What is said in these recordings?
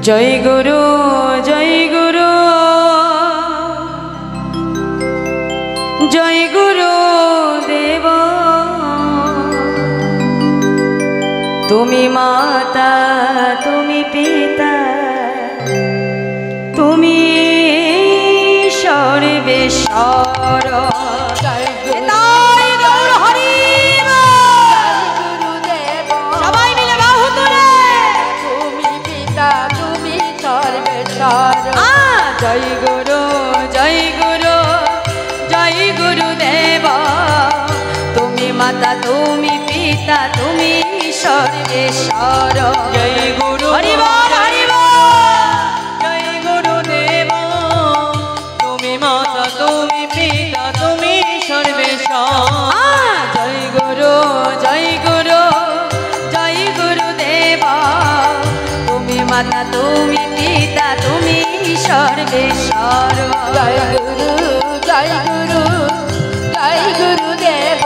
জয় গুরু জয় গুরু জয় গুরু দেব। তুমি মাতা তুমি পিতা তুমি সর্বেশ্বর। জয় গুরু জয় গুরু জয় গুরুদেব। তুমি মাতা তুমি পিতা তুমি সর্বেশ্বর। জয় গুরু হরি বল হরি বল। জয় গুরুদেব। তুমি মাতা তুমি পিতা তুমি সর্বেশ্বর। জয় গুরু জয় গুরু জয় গুরুদেব। তুমি মাতা তুমি পিতা তুমি সর্বেশ্বর। জয় গুরু জয় গুরু জয় গুরুদেব।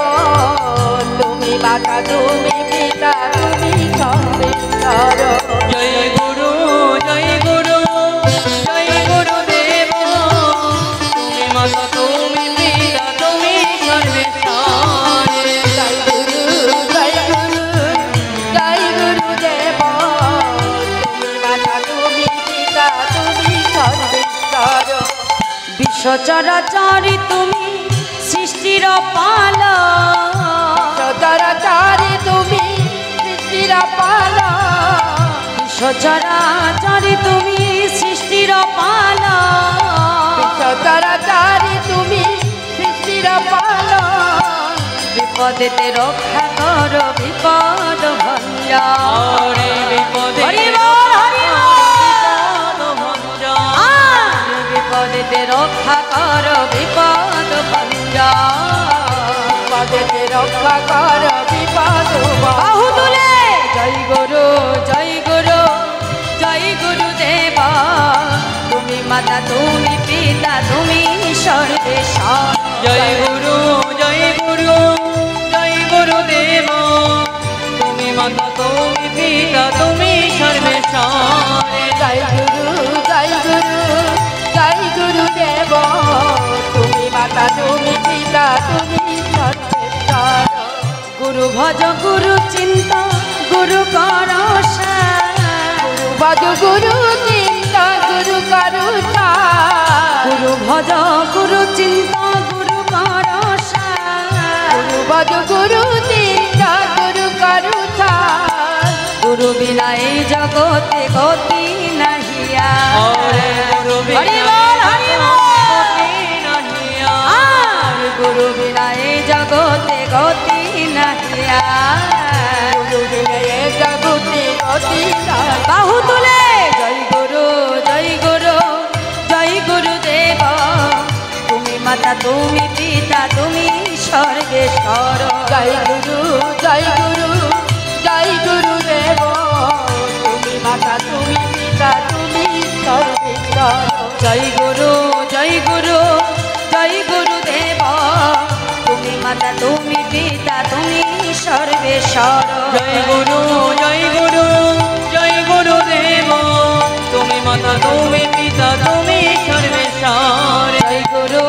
তুমি মাতা তুমি পিতা তুমি সর্বেশ্বর। জয় গুরু জয় গুরু জয় গুরুদেব। তুমি মাতা তুমি পিতা তুমি সর্বেশ্বর। জয় গুরু জয় গুরু জয় গুরুদেব। তুমি মাতা তুমি পিতা তুমি সর্বেশ্বর। বিশ্ব চরাচরে তুমি সৃষ্টির পালক। চরাচরে তুমি সৃষ্টির পালক। বিশ্ব চরাচরে তুমি সৃষ্টির পালক। চরাচরে তুমি সৃষ্টির পালক। বিপদেতে রক্ষা কর বিপদ ভঞ্জন। বিপদে হরি বল হরি বিপদেতে রক্ষা কর বিপদ ভঞ্জন। বিপদেতে রক্ষা কর বিপদ বাহু তুলে জয় গুরু জয় গুরু জয় গুরুদেব। তুমি মাতা তুমি পিতা তুমি সর্বেশ্বর। জয় গুরু জয় গুরু জয় গুরুদেব। তুমি মাতা তুমি পিতা তুমি সর্বেশ্বর। জয় গুরু জয় গুরু জয় গুরুদেব। তুমি মাতা তুমি পিতা তুমি সর্বেশ্বর। গুরু ভজ গুরু চিন্তা গুরু কর গুরু ভজ গুরু চিন্তা গুরু করুষা। গুরু ভজ গুরু চিন্তা গুরু কর গুরু ভজ গুরু চিন্তা গুরু করুষা। গুরু বিনা এই জগতে গতি নাহিয়া। হরি বল হরি বল। গুরু বিনা এই জগতে গতি নাহিয়া। গুরু বিনে জগতে গতি নাই। বাহু তুলে জয় গুরু জয় গুরু জয় গুরুদেব। তুমি মাতা তুমি পিতা তুমি সর্বেশ্বর। জয় গুরু জয় গুরু জয় গুরুদেব। তুমি মাতা তুমি পিতা তুমি সর্বেশ্বর। জয় গুরু জয় গুরু জয় গুরুদেব। তুমি মাতা তুমি পিতা তুমি সর্বেশ্বর। জয় গুরু জয় গুরু জয় গুরুদেব। তুমি মাতা তুমি পিতা তুমি সর্বেশ্বর। জয় গুরু